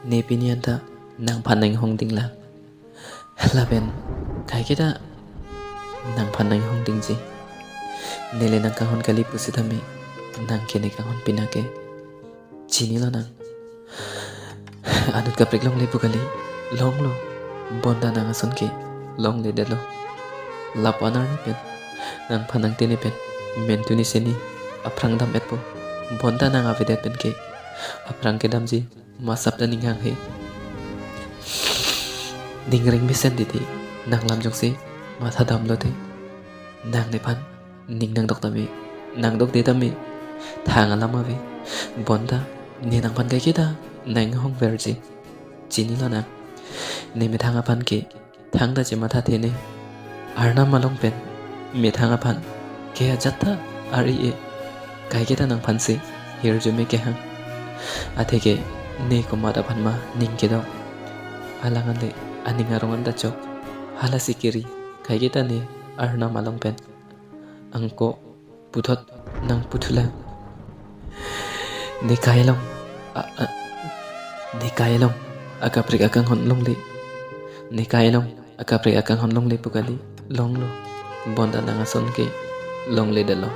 ne pinian ta nang panang hong ding la laben kai kita nang panang hong ding ji nele nang kahon kali pusi thami nang kene kahon pinake chini lo nang anut kaprik long le pukali long lo bonda nang ason ke long le delo lapanar ni pen nang panang tini pen mentuni seni aprang dam etpo bonda nang avedet pen ke aprang ke dam ji masap dan ningang he ningring besen diti nang lam jong si matha dam lo te nang ne pan ning nang dok tami nang dok de tami thang alam ave bonda ni nang pan kai kita nang hong verji chini la na ne me thang apan ke thang da je matha the ne arna malong pen me thang apan ke ajatta ari e kai kita nang pan se hir ju me ke hang athe ke ne ko mata pan ma ning ke do alangan le aning arongan da chok hala sikiri kai kita ne arna malong pen angko puthot nang puthula ne kailong ne kailong akaprik akang hon long le ne kailong akaprik akang hon long le pukali long lo bonda nang ason ke long le dalo